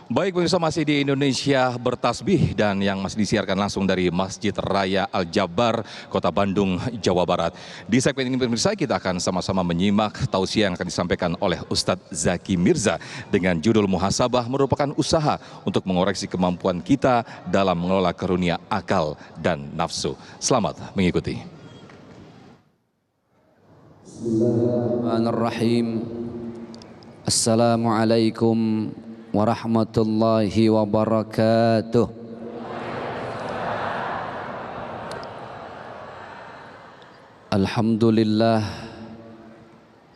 Baik pemirsa, masih di Indonesia Bertasbih dan yang masih disiarkan langsung dari Masjid Raya Al-Jabar, Kota Bandung, Jawa Barat. Di segmen ini pemirsa kita akan sama-sama menyimak tausiah yang akan disampaikan oleh Ustadz Zaki Mirza dengan judul Muhasabah merupakan usaha untuk mengoreksi kemampuan kita dalam mengelola karunia akal dan nafsu. Selamat mengikuti. Bismillahirrahmanirrahim. Assalamualaikum warahmatullahi wabarakatuh. Alhamdulillah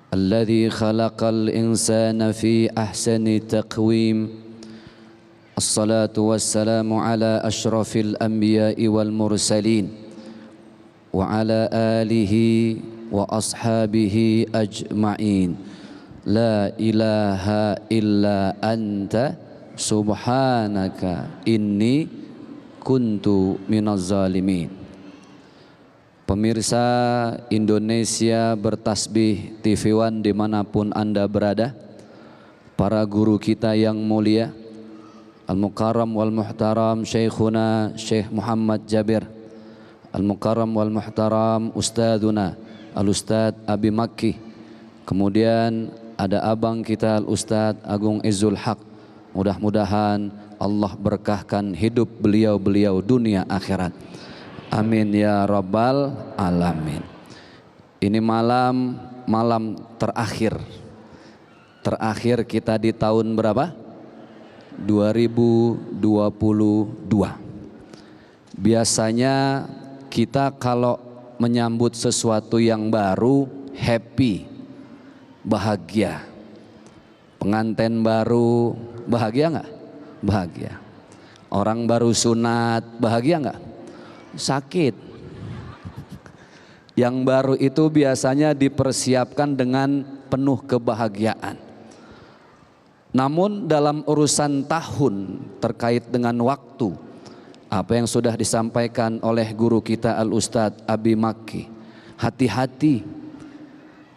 alladzi khalaqal insana fi ahsani taqwim. Assalatu wassalamu ala asyrafil anbiya'i wal mursalin wa ala alihi wa ashabihi ajma'in. La ilaha illa anta subhanaka inni kuntu minaz zalimin. Pemirsa Indonesia Bertasbih TV One dimanapun Anda berada, para guru kita yang mulia, Al-Mukarram wal Muhtaram Syekhuna Syekh Muhammad Jabir, Al-Mukarram wal Muhtaram Ustadzuna Al-Ustadz Abi Makki, kemudian ada abang kita Al-Ustadz Agung Izzul Haq. Mudah-mudahan Allah berkahkan hidup beliau-beliau dunia akhirat. Amin ya rabbal alamin. Ini malam terakhir. Terakhir kita di tahun berapa? 2022. Biasanya kita kalau menyambut sesuatu yang baru happy, bahagia. Pengantin baru bahagia nggak? Bahagia. Orang baru sunat bahagia nggak? Sakit. Yang baru itu biasanya dipersiapkan dengan penuh kebahagiaan. Namun dalam urusan tahun terkait dengan waktu, apa yang sudah disampaikan oleh guru kita Al-Ustadz Abi Makki, hati-hati.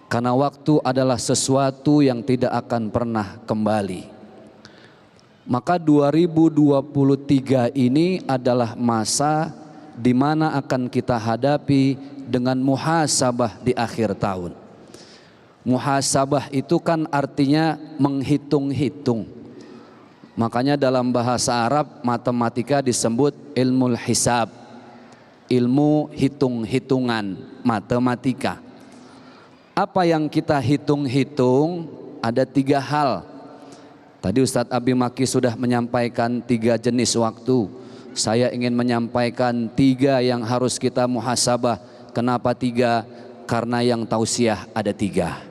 Karena waktu adalah sesuatu yang tidak akan pernah kembali. Maka 2023 ini adalah masa di mana akan kita hadapi dengan muhasabah di akhir tahun. Muhasabah itu kan artinya menghitung-hitung. Makanya dalam bahasa Arab matematika disebut ilmu hisab, ilmu hitung-hitungan, matematika. Apa yang kita hitung-hitung ada 3 hal. Tadi Ustadz Abi Makki sudah menyampaikan 3 jenis waktu. Saya ingin menyampaikan 3 yang harus kita muhasabah. Kenapa 3? Karena yang tausiah ada 3.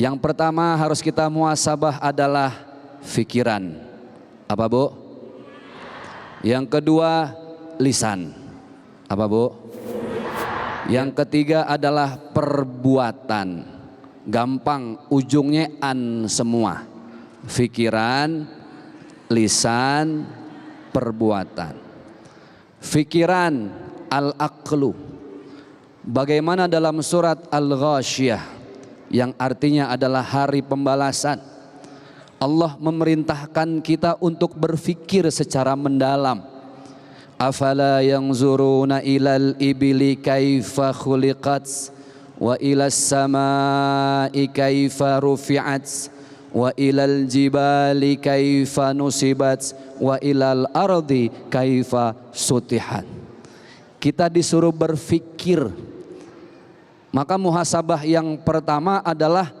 Yang pertama harus kita muhasabah adalah fikiran. Apa Bu? Yang kedua lisan. Apa Bu? Yang ketiga adalah perbuatan. Gampang, ujungnya an semua. Fikiran, lisan, perbuatan. Fikiran, al-aqlu. Bagaimana dalam surat Al-Ghasyiyah yang artinya adalah hari pembalasan, Allah memerintahkan kita untuk berfikir secara mendalam. Afala yanzuruna ilal ibili kaifa khuliqat wa ilas samai kaifa rufi'at wa ilal jibali kaifa nusibat wa ilal ardi kaifa sutihat. Kita disuruh berfikir. Maka muhasabah yang pertama adalah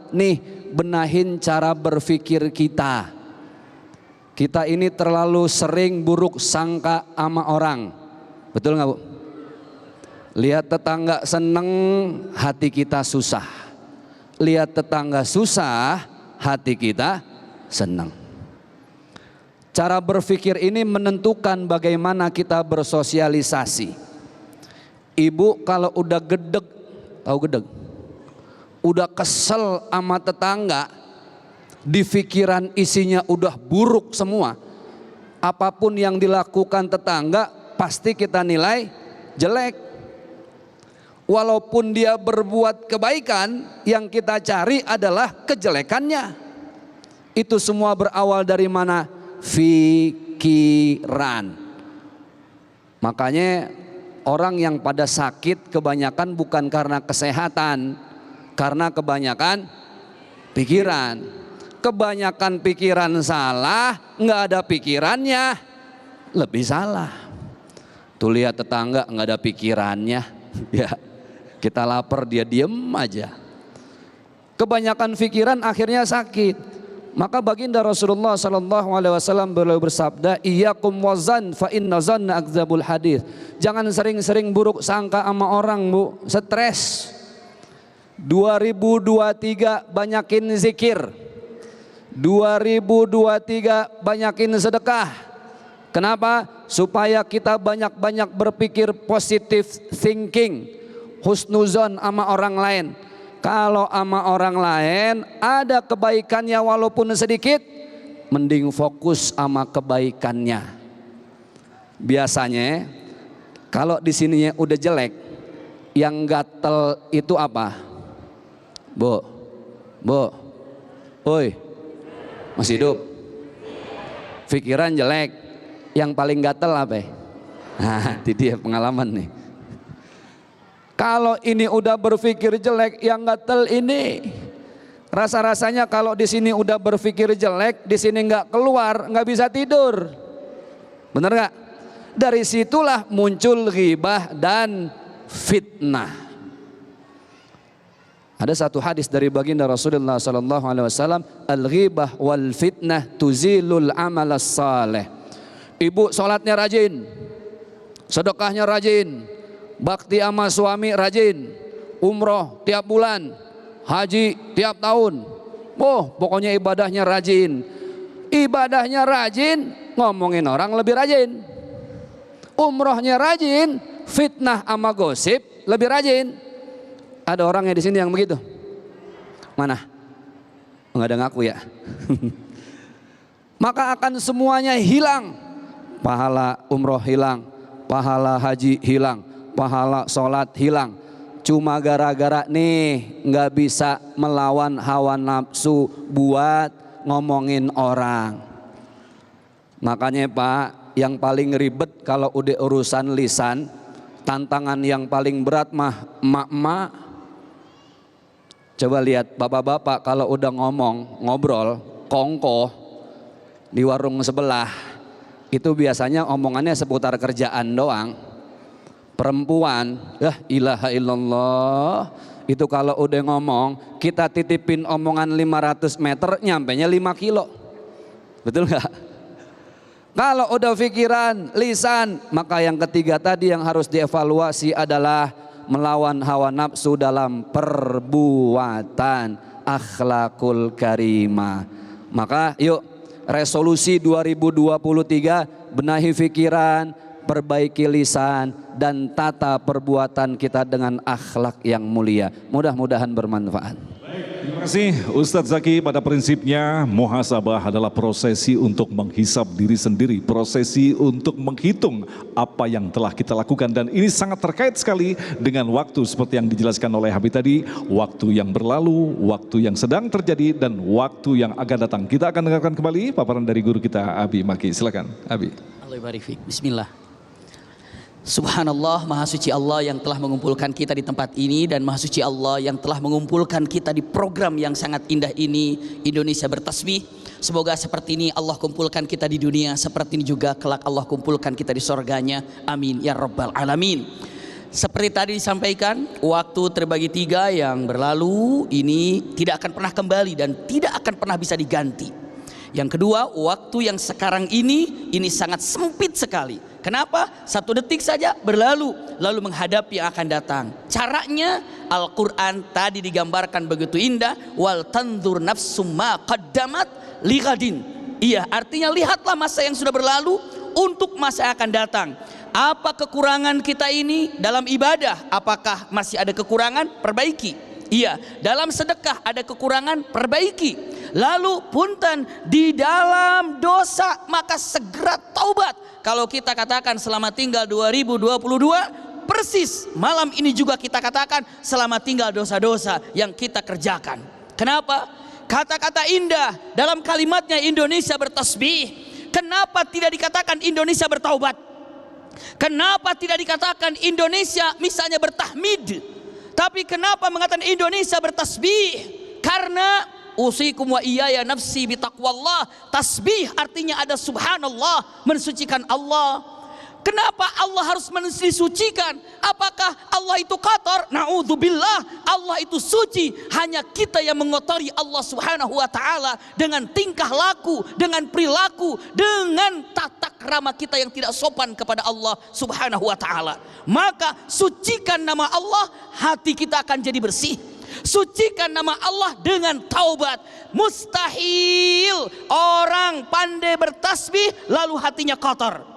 benahin cara berfikir kita. Kita ini terlalu sering buruk sangka sama orang. Betul nggak Bu? Lihat tetangga seneng, hati kita susah. Lihat tetangga susah, hati kita senang. Cara berpikir ini menentukan bagaimana kita bersosialisasi. Ibu kalau udah gedeg, tahu gedeg? Udah kesel sama tetangga, di pikiran isinya udah buruk semua. Apapun yang dilakukan tetangga pasti kita nilai jelek. Walaupun dia berbuat kebaikan, yang kita cari adalah kejelekannya. Itu semua berawal dari mana? Fikiran. Makanya orang yang pada sakit kebanyakan bukan karena kesehatan, karena kebanyakan pikiran. Kebanyakan pikiran salah, nggak ada pikirannya, lebih salah. Tuh lihat tetangga nggak ada pikirannya, ya kita lapar dia diem aja. Kebanyakan pikiran akhirnya sakit. Maka baginda Rasulullah sallallahu alaihi wasallam beliau bersabda, "Iyyakum wazan fa inna zanna akdzabul hadis." Jangan sering-sering buruk sangka sama orang, Bu. Stres. 2023 banyakin zikir. 2023 banyakin sedekah. Kenapa? Supaya kita banyak-banyak berpikir positive thinking, husnuzon sama orang lain. Kalau sama orang lain ada kebaikannya walaupun sedikit, mending fokus sama kebaikannya. Biasanya kalau di sininya udah jelek, yang gatel itu apa? Bu, oi, masih hidup? Pikiran jelek, yang paling gatel apa? Nah, itu dia pengalaman nih. Kalau ini udah berpikir jelek, yang gatel ini. Rasa-rasanya kalau di sini udah berpikir jelek, di sini nggak keluar, nggak bisa tidur. Bener nggak? Dari situlah muncul ghibah dan fitnah. Ada satu hadis dari baginda Rasulullah sallallahu alaihi wasallam, al-ghibah wal fitnah tuzilul amal saleh. Ibu sholatnya rajin, sedekahnya rajin, bakti sama suami rajin, umroh tiap bulan, haji tiap tahun. Oh, pokoknya ibadahnya rajin. Ibadahnya rajin, ngomongin orang lebih rajin. Umrohnya rajin, fitnah sama gosip lebih rajin. Ada orangnya di sini yang begitu? Mana? Nggak ada ngaku ya. Maka akan semuanya hilang. Pahala umroh hilang, pahala haji hilang, pahala sholat hilang. Cuma gara-gara nih nggak bisa melawan hawa nafsu buat ngomongin orang. Makanya Pak, yang paling ribet kalau udah urusan lisan, tantangan yang paling berat mah emak-emak. Coba lihat bapak-bapak kalau udah ngobrol kongkoh di warung sebelah, itu biasanya omongannya seputar kerjaan doang. Perempuan, ilaha illallah, itu kalau udah ngomong, kita titipin omongan 500 meter, nyampenya 5 kilo. Betul nggak? Kalau udah pikiran, lisan, maka yang ketiga tadi yang harus dievaluasi adalah melawan hawa nafsu dalam perbuatan, akhlakul karimah. Maka yuk, resolusi 2023, benahi pikiran, perbaiki lisan, dan tata perbuatan kita dengan akhlak yang mulia. Mudah-mudahan bermanfaat. Terima kasih Ustadz Zaki. Pada prinsipnya muhasabah adalah prosesi untuk menghisap diri sendiri, prosesi untuk menghitung apa yang telah kita lakukan, dan ini sangat terkait sekali dengan waktu seperti yang dijelaskan oleh Habib tadi, waktu yang berlalu, waktu yang sedang terjadi, dan waktu yang akan datang. Kita akan dengarkan kembali paparan dari guru kita Abi Maki. Silakan Abi. Allah barik fiik. Bismillah. Subhanallah, maha suci Allah yang telah mengumpulkan kita di tempat ini, dan maha suci Allah yang telah mengumpulkan kita di program yang sangat indah ini, Indonesia Bertasbih. Semoga seperti ini Allah kumpulkan kita di dunia, seperti ini juga kelak Allah kumpulkan kita di surganya. Amin ya rabbal alamin. Seperti tadi disampaikan, waktu terbagi 3 yang berlalu ini tidak akan pernah kembali dan tidak akan pernah bisa diganti. Yang kedua, waktu yang sekarang ini sangat sempit sekali. Kenapa? 1 detik saja berlalu, lalu menghadapi yang akan datang. Caranya Al-Quran tadi digambarkan begitu indah. Wal tandur nafsum ma qaddamat lighadin. Iya, artinya lihatlah masa yang sudah berlalu untuk masa yang akan datang. Apa kekurangan kita ini dalam ibadah? Apakah masih ada kekurangan? Perbaiki. Iya, dalam sedekah ada kekurangan, perbaiki. Lalu punten di dalam dosa, maka segera taubat. Kalau kita katakan selama tinggal 2022, persis malam ini juga kita katakan selama tinggal dosa-dosa yang kita kerjakan. Kenapa? kata-kata indah dalam kalimatnya Indonesia bertasbih. Kenapa tidak dikatakan Indonesia bertaubat? Kenapa tidak dikatakan Indonesia misalnya bertahmid? Tapi kenapa mengatakan Indonesia bertasbih? Karena usikum wa iyaya nafsi bitaqwallah. Tasbih artinya ada subhanallah, mensucikan Allah. Kenapa Allah harus mensucikan? Apakah Allah itu kotor? Na'udzubillah, Allah itu suci. Hanya kita yang mengotori Allah subhanahu wa ta'ala dengan tingkah laku, dengan perilaku, dengan tata krama kita yang tidak sopan kepada Allah subhanahu wa ta'ala. Maka sucikan nama Allah, hati kita akan jadi bersih. Sucikan nama Allah dengan taubat. Mustahil orang pandai bertasbih lalu hatinya kotor.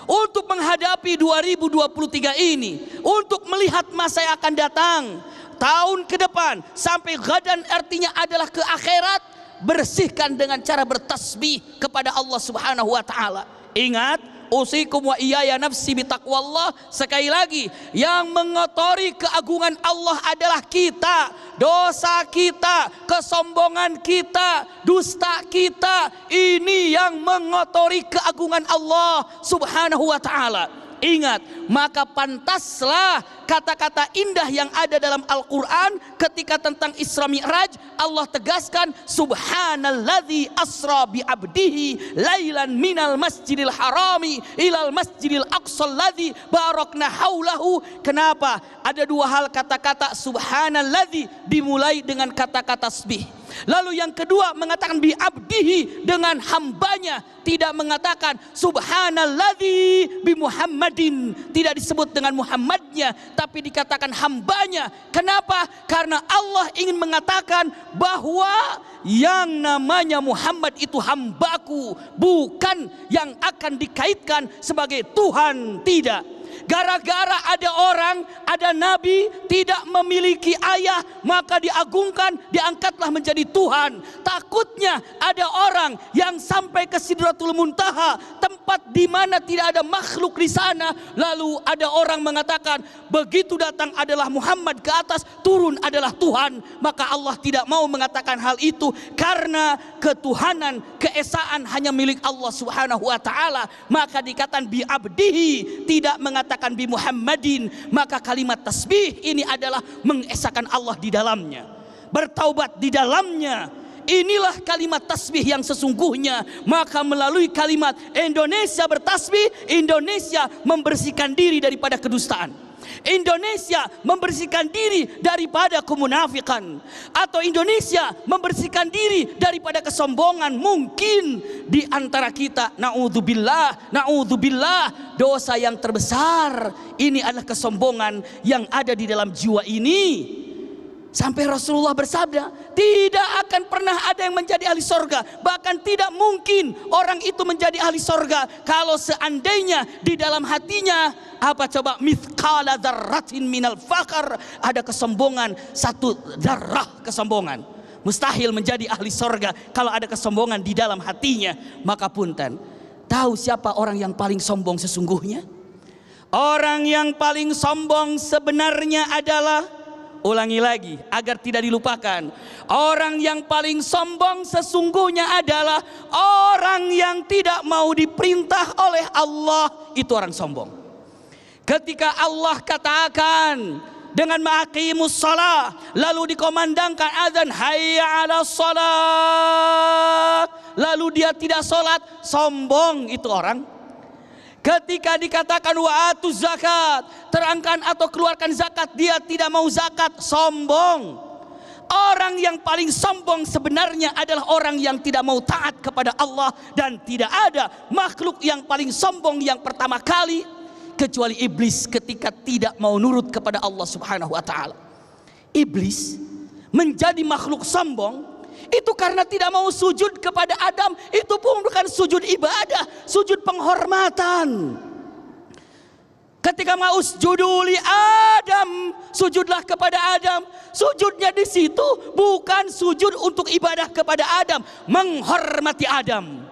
Untuk menghadapi 2023 ini, untuk melihat masa yang akan datang, tahun ke depan sampai gadan artinya adalah ke akhirat, bersihkan dengan cara bertasbih kepada Allah Subhanahu wa taala. Ingat, usikum wa iyaya nafsi bitaqwallah. Sekali lagi, yang mengotori keagungan Allah adalah kita, dosa kita, kesombongan kita, dusta kita. Ini yang mengotori keagungan Allah subhanahu wa ta'ala. Ingat, maka pantaslah kata-kata indah yang ada dalam Al-Quran ketika tentang Isra Mi'raj. Allah tegaskan, subhanalladzi asra bi abdihi lailan minal masjidil harami ilal masjidil aqsal ladzi barakna haulahu. Kenapa? Ada dua hal kata-kata subhanalladzi dimulai dengan kata-kata tasbih. Lalu yang kedua mengatakan bi abdihi dengan hambanya, tidak mengatakan subhanalladzi bi Muhammadin, tidak disebut dengan Muhammadnya, tapi dikatakan hambanya. Kenapa? Karena Allah ingin mengatakan bahwa yang namanya Muhammad itu hambaku, bukan yang akan dikaitkan sebagai Tuhan, tidak. Gara-gara ada orang, ada nabi tidak memiliki ayah, maka diagungkan, diangkatlah menjadi Tuhan. Takutnya ada orang yang sampai ke Sidratul Muntaha, tempat di mana tidak ada makhluk di sana, lalu ada orang mengatakan begitu datang adalah Muhammad ke atas, turun adalah Tuhan. Maka Allah tidak mau mengatakan hal itu, karena ketuhanan, keesaan hanya milik Allah Subhanahu wa taala. Maka dikatakan bi abdihi, tidak mengatakan bi Muhammadin. Maka kalimat tasbih ini adalah mengesahkan Allah di dalamnya, bertaubat di dalamnya. Inilah kalimat tasbih yang sesungguhnya. Maka melalui kalimat Indonesia bertasbih, Indonesia membersihkan diri daripada kedustaan, Indonesia membersihkan diri daripada kemunafikan, atau Indonesia membersihkan diri daripada kesombongan. Mungkin di antara kita, na'udzubillah, dosa yang terbesar ini adalah kesombongan yang ada di dalam jiwa ini. Sampai Rasulullah bersabda, tidak akan pernah ada yang menjadi ahli sorga. Bahkan tidak mungkin orang itu menjadi ahli sorga kalau seandainya di dalam hatinya, apa coba, mithqala dzarratin minal fakar, ada kesombongan, satu darah kesombongan. Mustahil menjadi ahli sorga kalau ada kesombongan di dalam hatinya. Maka punten, tahu siapa orang yang paling sombong sesungguhnya? Orang yang paling sombong sebenarnya adalah, ulangi lagi agar tidak dilupakan, orang yang paling sombong sesungguhnya adalah orang yang tidak mau diperintah oleh Allah. Itu orang sombong. Ketika Allah katakan dengan maqimus shalah, lalu dikomandangkan azan hayya 'alas shalah, lalu dia tidak sholat, sombong itu orang. Ketika dikatakan wa atuz zakat, terangkan atau keluarkan zakat, dia tidak mau zakat, sombong. Orang yang paling sombong sebenarnya adalah orang yang tidak mau taat kepada Allah. Dan tidak ada makhluk yang paling sombong yang pertama kali kecuali iblis ketika tidak mau nurut kepada Allah Subhanahu wa taala. Iblis menjadi makhluk sombong itu karena tidak mau sujud kepada Adam. Itu pun bukan sujud ibadah, sujud penghormatan. Ketika mau usjudu li Adam, sujudlah kepada Adam. Sujudnya di situ bukan sujud untuk ibadah kepada Adam, menghormati Adam.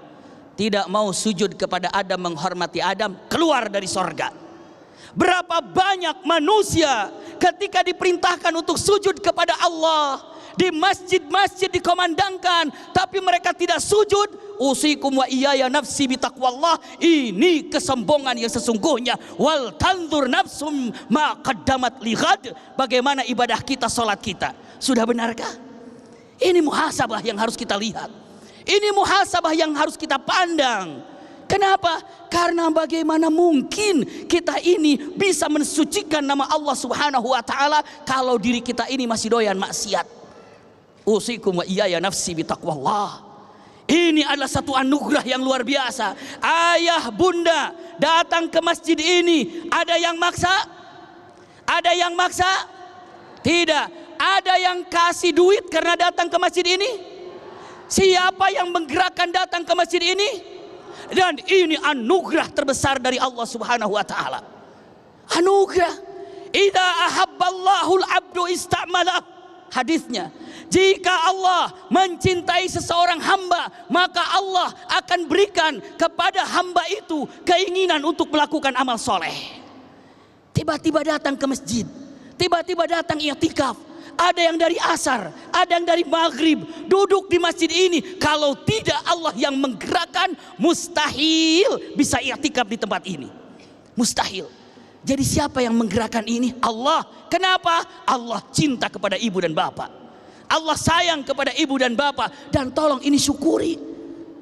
Tidak mau sujud kepada Adam, menghormati Adam, keluar dari sorga. Berapa banyak manusia ketika diperintahkan untuk sujud kepada Allah, di masjid-masjid dikomandangkan, tapi mereka tidak sujud. Usikum wa iyaya nafsi bitaqwallah. Ini kesombongan yang sesungguhnya. Wal tanzur nafsum ma qaddamat lighad. Bagaimana ibadah kita, salat kita? Sudah benarkah? Ini muhasabah yang harus kita lihat. Ini muhasabah yang harus kita pandang. Kenapa? Karena bagaimana mungkin kita ini bisa mensucikan nama Allah Subhanahu wa taala kalau diri kita ini masih doyan maksiat. Usikum wa iyaya nafsi bitaqwallah. Ini adalah satu anugerah yang luar biasa. Ayah bunda datang ke masjid ini, ada yang maksa? Ada yang maksa? Tidak. Ada yang kasih duit karena datang ke masjid ini? Siapa yang menggerakkan datang ke masjid ini? Dan ini anugerah terbesar dari Allah Subhanahu wa taala. Anugerah. Idza ahabballahu al-'abdu ista'malah. Hadisnya, jika Allah mencintai seseorang hamba, maka Allah akan berikan kepada hamba itu keinginan untuk melakukan amal soleh. Tiba-tiba datang ke masjid, tiba-tiba datang i'tikaf. Ada yang dari asar, ada yang dari maghrib, duduk di masjid ini. Kalau tidak Allah yang menggerakkan, mustahil bisa i'tikaf di tempat ini. Mustahil. Jadi siapa yang menggerakkan ini? Allah. Kenapa? Allah cinta kepada ibu dan bapak. Allah sayang kepada ibu dan bapak. Dan tolong ini syukuri.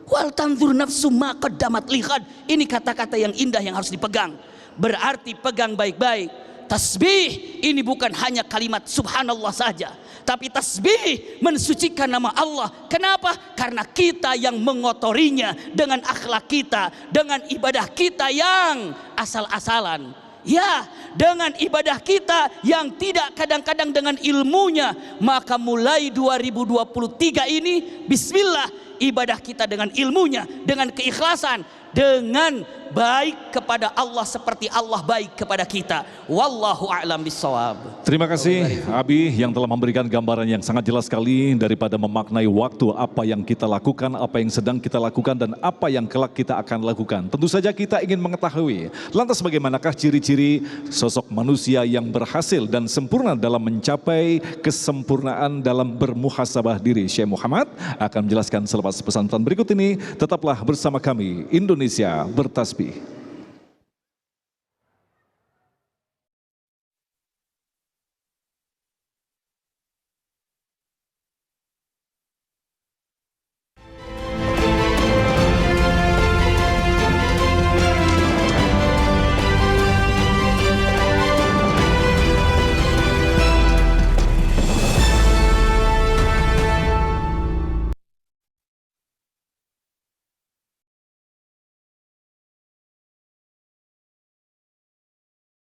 Wal tanzur nafsu ma qaddamat lighad. Ini kata-kata yang indah yang harus dipegang. Berarti pegang baik-baik. Tasbih ini bukan hanya kalimat subhanallah saja, tapi tasbih mensucikan nama Allah. Kenapa? Karena kita yang mengotorinya dengan akhlak kita, dengan ibadah kita yang asal-asalan. Ya, dengan ibadah kita yang tidak kadang-kadang dengan ilmunya. Maka mulai 2023 ini, bismillah, ibadah kita dengan ilmunya, dengan keikhlasan, dengan baik kepada Allah seperti Allah baik kepada kita. Wallahu a'lam bissawab. Terima kasih Abi yang telah memberikan gambaran yang sangat jelas sekali daripada memaknai waktu, apa yang kita lakukan, apa yang sedang kita lakukan, dan apa yang kelak kita akan lakukan. Tentu saja kita ingin mengetahui, lantas bagaimanakah ciri-ciri sosok manusia yang berhasil dan sempurna dalam mencapai kesempurnaan dalam bermuhasabah diri. Syekh Muhammad akan menjelaskan selepas pesan-pesan berikut ini. Tetaplah bersama kami, Indonesia Bertasbih.